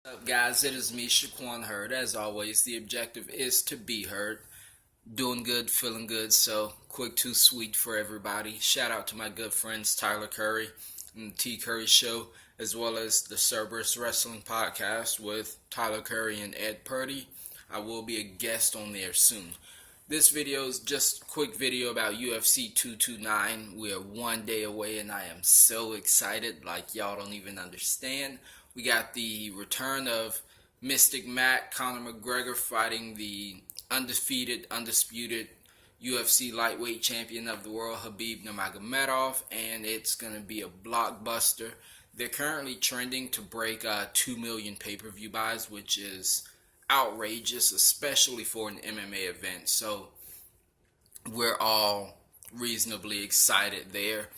What's up, guys? It is me, Shaquan Hurd. As always, the objective is to be heard. Doing good, feeling good, so quick too sweet for everybody. Shout out to my good friends Tyler Curry and the T Curry Show, as well as the Cerberus Wrestling Podcast with Tyler Curry and Ed Purdy. I will be a guest on there soon. This video is just a quick video about UFC 229. We are one day away and I am so excited like y'all don't even understand. We got the return of Mystic Mac, Conor McGregor fighting the undefeated, undisputed UFC lightweight champion of the world, Khabib Nurmagomedov, and it's going to be a blockbuster. They're currently trending to break 2 million pay-per-view buys, which is outrageous, especially for an MMA event. So we're all reasonably excited there.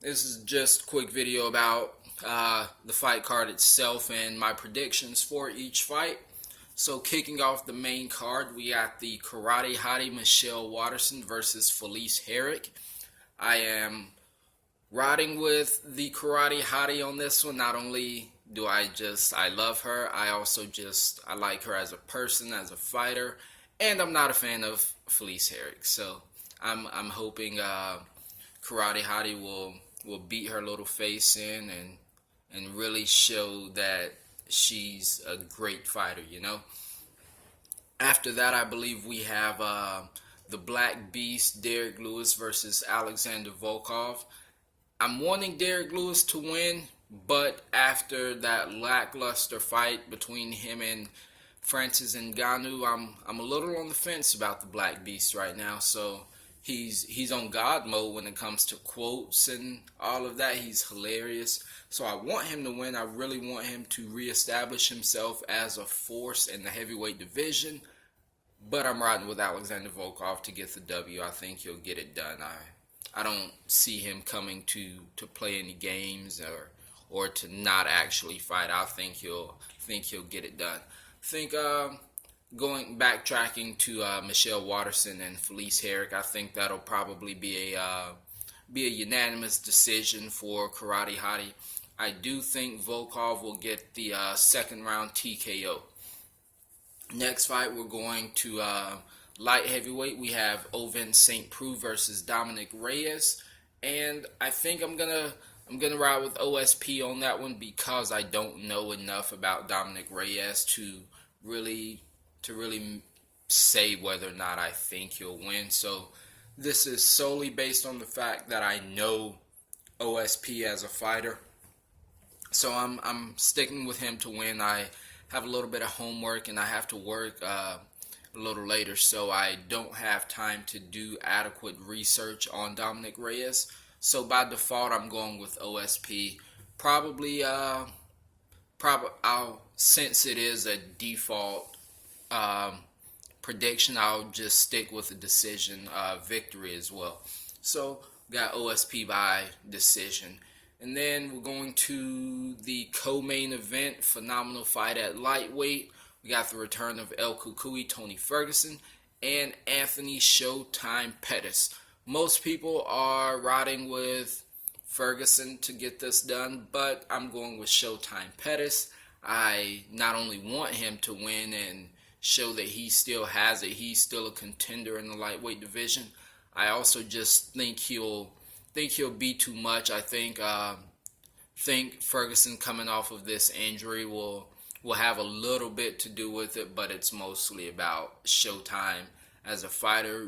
This is just a quick video about the fight card itself and my predictions for each fight. So kicking off the main card, we got the Karate Hottie Michelle Waterson versus Felice Herrick. I am riding with the Karate Hottie on this one. Not only do I love her, I like her as a person, as a fighter, and I'm not a fan of Felice Herrick. So I'm hoping Karate Hottie will beat her little face in and really show that she's a great fighter, you know. After that, I believe we have the Black Beast, Derek Lewis versus Alexander Volkov. I'm wanting Derek Lewis to win, but after that lackluster fight between him and Francis Ngannou, I'm a little on the fence about the Black Beast right now. So he's on God mode when it comes to quotes and all of that. He's hilarious. So I want him to win. I really want him to reestablish himself as a force in the heavyweight division. But I'm riding with Alexander Volkov to get the W. I think he'll get it done. I don't see him coming to play any games or to not actually fight. I think he'll get it done. I think backtracking to Michelle Waterson and Felice Herrick, I think that'll probably be a unanimous decision for Karate Hottie. I do think Volkov will get the second round TKO. Next fight, we're going to light heavyweight. We have Ovince St. Preux versus Dominic Reyes, and I think I'm gonna ride with OSP on that one because I don't know enough about Dominic Reyes to really say whether or not I think he'll win. So this is solely based on the fact that I know OSP as a fighter. So I'm sticking with him to win. I have a little bit of homework and I have to work a little later, so I don't have time to do adequate research on Dominic Reyes. So by default, I'm going with OSP. Probably since it is a default prediction, I'll just stick with a decision victory as well. So got OSP by decision. And then we're going to the co-main event, phenomenal fight at lightweight. We got the return of El Cucuy, Tony Ferguson, and Anthony Showtime Pettis. Most people are riding with Ferguson to get this done, but I'm going with Showtime Pettis. I not only want him to win and show that he still has it, he's still a contender in the lightweight division. I also just think he'll be too much. I think Ferguson coming off of this injury will have a little bit to do with it, but it's mostly about Showtime as a fighter.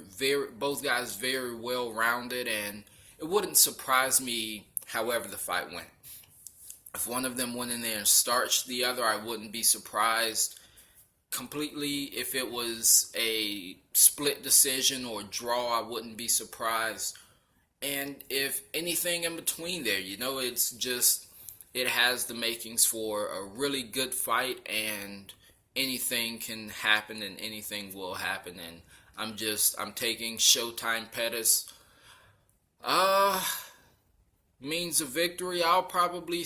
Both guys very well rounded, and it wouldn't surprise me however the fight went. If one of them went in there and starched the other, I wouldn't be surprised completely. If it was a split decision or draw, I wouldn't be surprised. And if anything in between there, you know, it has the makings for a really good fight, and anything can happen and anything will happen. And I'm taking Showtime Pettis. Means of victory, I'll probably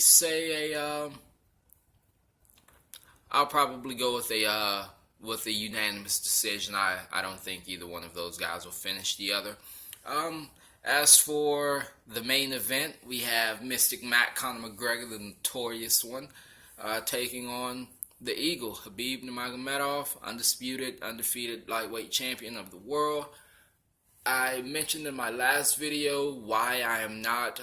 go with a unanimous decision. I don't think either one of those guys will finish the other. As for the main event, we have Mystic Mac, Conor McGregor, the notorious one, taking on the Eagle, Khabib Nurmagomedov, undisputed, undefeated lightweight champion of the world. I mentioned in my last video why I'm not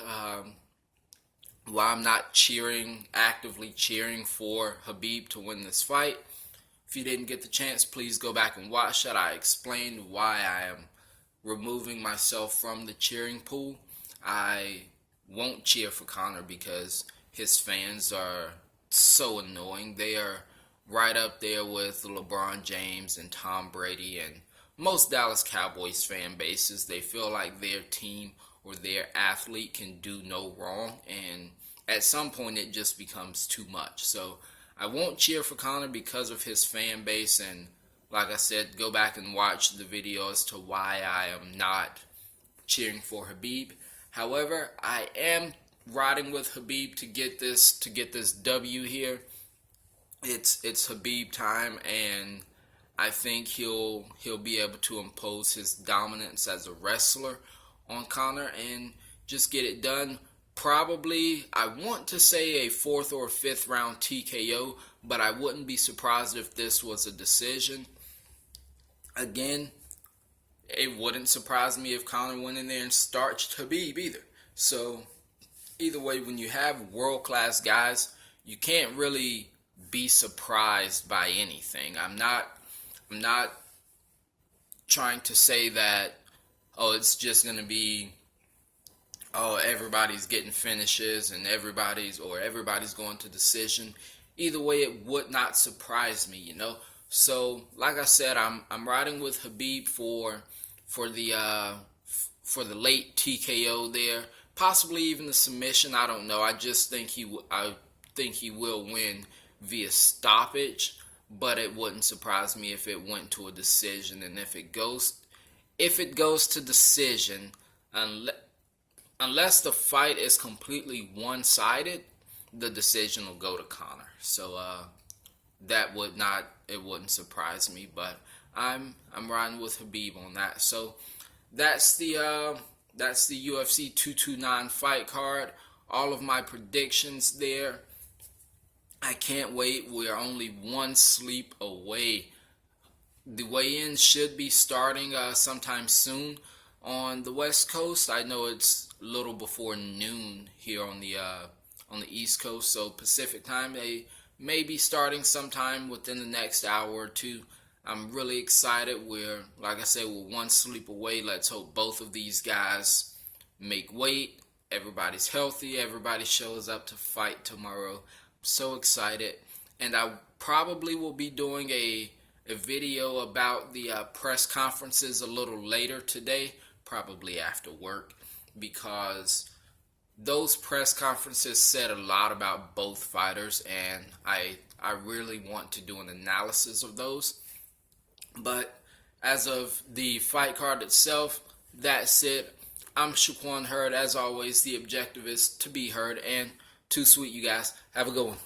actively cheering for Khabib to win this fight. If you didn't get the chance, please go back and watch that. I explained why I am removing myself from the cheering pool. I won't cheer for Conor because his fans are so annoying. They are right up there with LeBron James and Tom Brady and most Dallas Cowboys fan bases. They feel like their team or their athlete can do no wrong, and at some point it just becomes too much. So I won't cheer for Conor because of his fan base, and like I said, go back and watch the video as to why I am not cheering for Khabib. However, I am riding with Khabib to get this W here. It's Khabib time, and I think he'll be able to impose his dominance as a wrestler on Conor and just get it done. Probably, I want to say a 4th or 5th round TKO, but I wouldn't be surprised if this was a decision. Again, it wouldn't surprise me if Conor went in there and starched Khabib either. So, either way, when you have world-class guys, you can't really be surprised by anything. I'm not trying to say that, it's just going to be, everybody's getting finishes and everybody's going to decision. Either way, it would not surprise me, you know. So, like I said, I'm riding with Khabib for the late TKO there, possibly even the submission. I don't know. I just think he will win via stoppage, but it wouldn't surprise me if it went to a decision. And if it goes to decision, unless the fight is completely one-sided, the decision will go to Conor. So it wouldn't surprise me, but I'm riding with Khabib on that. So that's the UFC 229 fight card. All of my predictions there. I can't wait. We're only one sleep away. The weigh-in should be starting sometime soon on the West Coast. I know it's a little before noon here on the East Coast, so Pacific time. They may be starting sometime within the next hour or two. I'm really excited. Like I said, we're one sleep away. Let's hope both of these guys make weight. Everybody's healthy. Everybody shows up to fight tomorrow. I'm so excited. And I probably will be doing a video about the press conferences a little later today, probably after work, because those press conferences said a lot about both fighters, and I really want to do an analysis of those. But as of the fight card itself, that's it. I'm Shaquan Hurd. As always, the objective is to be heard, and too sweet, you guys. Have a good one.